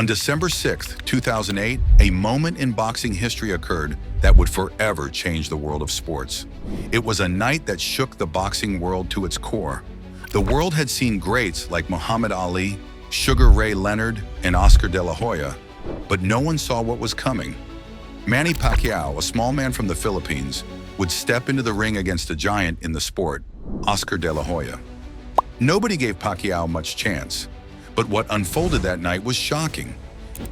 On December 6, 2008, a moment in boxing history occurred that would forever change the world of sports. It was a night that shook the boxing world to its core. The world had seen greats like Muhammad Ali, Sugar Ray Leonard, and Oscar De La Hoya, but no one saw what was coming. Manny Pacquiao, a small man from the Philippines, would step into the ring against a giant in the sport, Oscar De La Hoya. Nobody gave Pacquiao much chance, but what unfolded that night was shocking.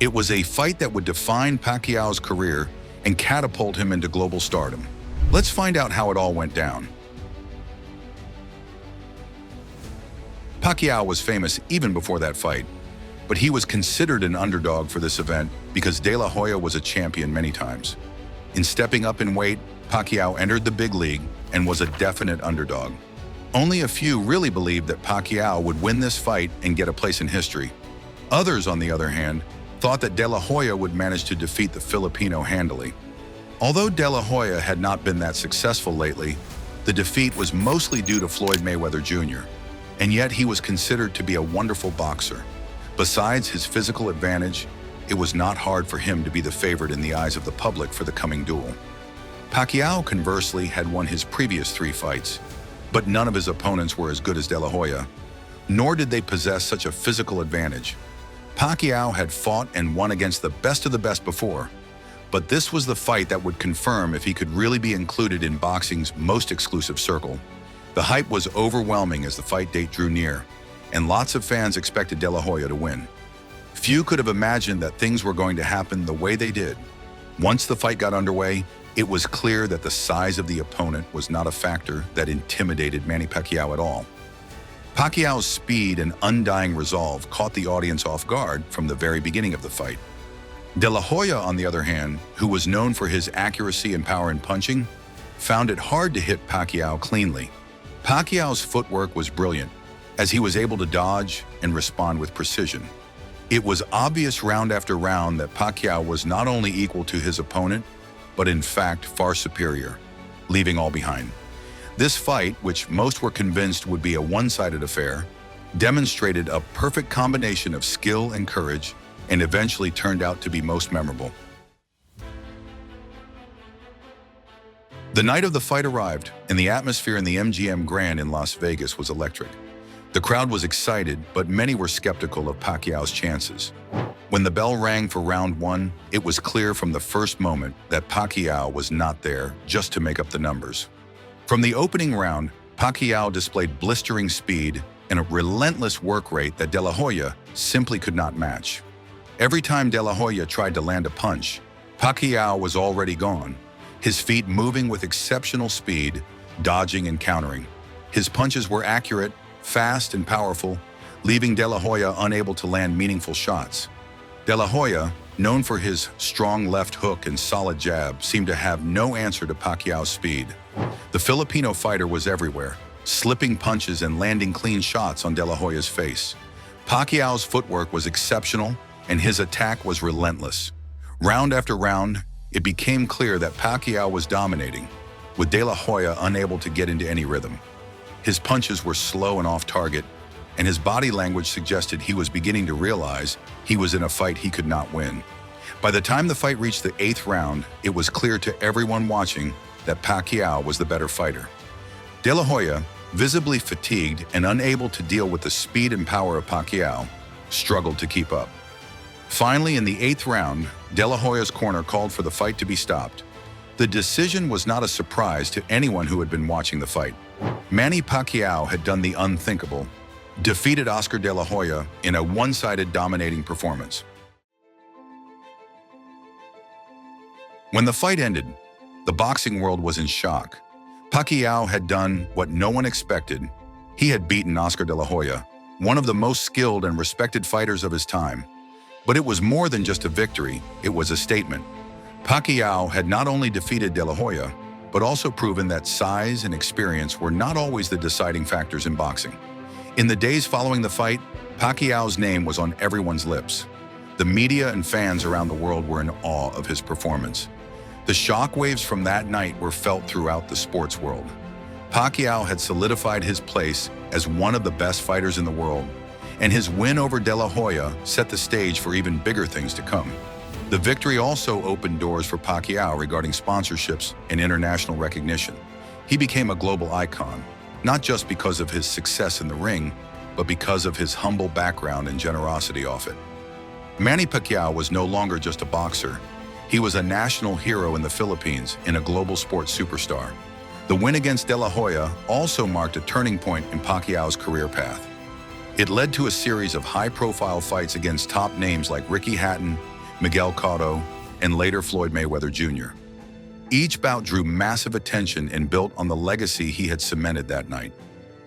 It was a fight that would define Pacquiao's career and catapult him into global stardom. Let's find out how it all went down. Pacquiao was famous even before that fight, but he was considered an underdog for this event because De La Hoya was a champion many times. In stepping up in weight, Pacquiao entered the big league and was a definite underdog. Only a few really believed that Pacquiao would win this fight and get a place in history. Others, on the other hand, thought that De La Hoya would manage to defeat the Filipino handily. Although De La Hoya had not been that successful lately, the defeat was mostly due to Floyd Mayweather Jr., and yet he was considered to be a wonderful boxer. Besides his physical advantage, it was not hard for him to be the favorite in the eyes of the public for the coming duel. Pacquiao, conversely, had won his previous 3 fights, but none of his opponents were as good as De La Hoya, nor did they possess such a physical advantage. Pacquiao had fought and won against the best of the best before, but this was the fight that would confirm if he could really be included in boxing's most exclusive circle. The hype was overwhelming as the fight date drew near, and lots of fans expected De La Hoya to win. Few could have imagined that things were going to happen the way they did. Once the fight got underway, it was clear that the size of the opponent was not a factor that intimidated Manny Pacquiao at all. Pacquiao's speed and undying resolve caught the audience off guard from the very beginning of the fight. De La Hoya, on the other hand, who was known for his accuracy and power in punching, found it hard to hit Pacquiao cleanly. Pacquiao's footwork was brilliant, as he was able to dodge and respond with precision. It was obvious round after round that Pacquiao was not only equal to his opponent, but in fact far superior, leaving all behind. This fight, which most were convinced would be a one-sided affair, demonstrated a perfect combination of skill and courage, and eventually turned out to be most memorable. The night of the fight arrived, and the atmosphere in the MGM Grand in Las Vegas was electric. The crowd was excited, but many were skeptical of Pacquiao's chances. When the bell rang for round 1, it was clear from the first moment that Pacquiao was not there just to make up the numbers. From the opening round, Pacquiao displayed blistering speed and a relentless work rate that De La Hoya simply could not match. Every time De La Hoya tried to land a punch, Pacquiao was already gone, his feet moving with exceptional speed, dodging and countering. His punches were accurate, fast and powerful, leaving De La Hoya unable to land meaningful shots. De La Hoya, known for his strong left hook and solid jab, seemed to have no answer to Pacquiao's speed. The Filipino fighter was everywhere, slipping punches and landing clean shots on De La Hoya's face. Pacquiao's footwork was exceptional, and his attack was relentless. Round after round, it became clear that Pacquiao was dominating, with De La Hoya unable to get into any rhythm. His punches were slow and off-target, and his body language suggested he was beginning to realize he was in a fight he could not win. By the time the fight reached the 8th round, it was clear to everyone watching that Pacquiao was the better fighter. De La Hoya, visibly fatigued and unable to deal with the speed and power of Pacquiao, struggled to keep up. Finally, in the 8th round, De La Hoya's corner called for the fight to be stopped. The decision was not a surprise to anyone who had been watching the fight. Manny Pacquiao had done the unthinkable, defeated Oscar De La Hoya in a one-sided dominating performance. When the fight ended, the boxing world was in shock. Pacquiao had done what no one expected. He had beaten Oscar De La Hoya, one of the most skilled and respected fighters of his time. But it was more than just a victory, it was a statement. Pacquiao had not only defeated De La Hoya, but also proven that size and experience were not always the deciding factors in boxing. In the days following the fight, Pacquiao's name was on everyone's lips. The media and fans around the world were in awe of his performance. The shockwaves from that night were felt throughout the sports world. Pacquiao had solidified his place as one of the best fighters in the world, and his win over De La Hoya set the stage for even bigger things to come. The victory also opened doors for Pacquiao regarding sponsorships and international recognition. He became a global icon, not just because of his success in the ring, but because of his humble background and generosity off it. Manny Pacquiao was no longer just a boxer. He was a national hero in the Philippines and a global sports superstar. The win against De La Hoya also marked a turning point in Pacquiao's career path. It led to a series of high-profile fights against top names like Ricky Hatton, Miguel Cotto, and later Floyd Mayweather Jr. Each bout drew massive attention and built on the legacy he had cemented that night.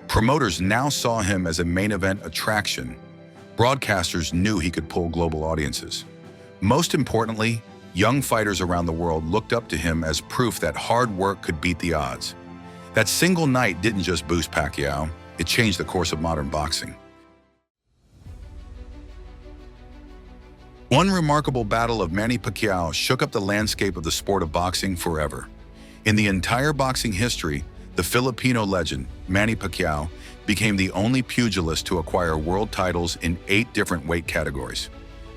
Promoters now saw him as a main event attraction. Broadcasters knew he could pull global audiences. Most importantly, young fighters around the world looked up to him as proof that hard work could beat the odds. That single night didn't just boost Pacquiao, it changed the course of modern boxing. One remarkable battle of Manny Pacquiao shook up the landscape of the sport of boxing forever. In the entire boxing history, the Filipino legend, Manny Pacquiao, became the only pugilist to acquire world titles in 8 different weight categories.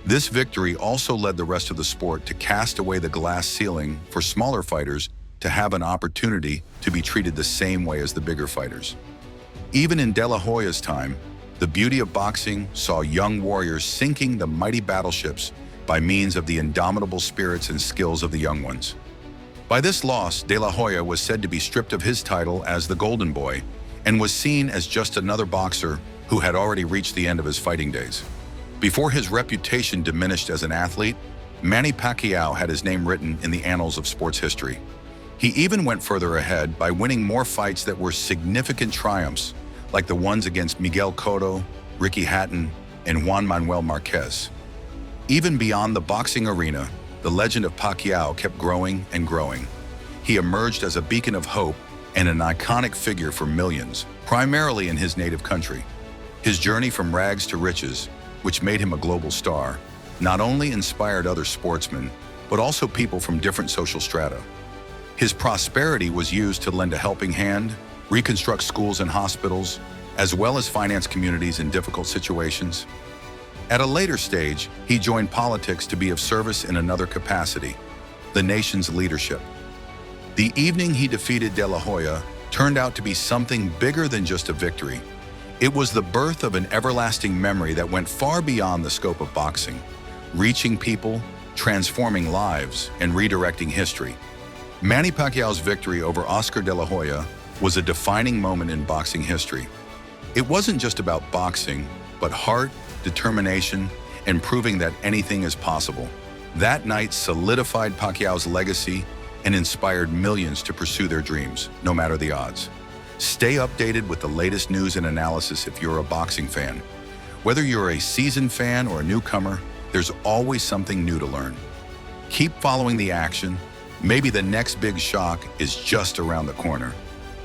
This victory also led the rest of the sport to cast away the glass ceiling for smaller fighters to have an opportunity to be treated the same way as the bigger fighters. Even in De La Hoya's time, the beauty of boxing saw young warriors sinking the mighty battleships by means of the indomitable spirits and skills of the young ones. By this loss, De La Hoya was said to be stripped of his title as the Golden Boy and was seen as just another boxer who had already reached the end of his fighting days. Before his reputation diminished as an athlete, Manny Pacquiao had his name written in the annals of sports history. He even went further ahead by winning more fights that were significant triumphs, like the ones against Miguel Cotto, Ricky Hatton, and Juan Manuel Marquez. Even beyond the boxing arena, the legend of Pacquiao kept growing and growing. He emerged as a beacon of hope and an iconic figure for millions, primarily in his native country. His journey from rags to riches, which made him a global star, not only inspired other sportsmen, but also people from different social strata. His prosperity was used to lend a helping hand, reconstruct schools and hospitals, as well as finance communities in difficult situations. At a later stage, he joined politics to be of service in another capacity, the nation's leadership. The evening he defeated De La Hoya turned out to be something bigger than just a victory. It was the birth of an everlasting memory that went far beyond the scope of boxing, reaching people, transforming lives, and redirecting history. Manny Pacquiao's victory over Oscar De La Hoya was a defining moment in boxing history. It wasn't just about boxing, but heart, determination, and proving that anything is possible. That night solidified Pacquiao's legacy and inspired millions to pursue their dreams, no matter the odds. Stay updated with the latest news and analysis if you're a boxing fan. Whether you're a seasoned fan or a newcomer, there's always something new to learn. Keep following the action. Maybe the next big shock is just around the corner.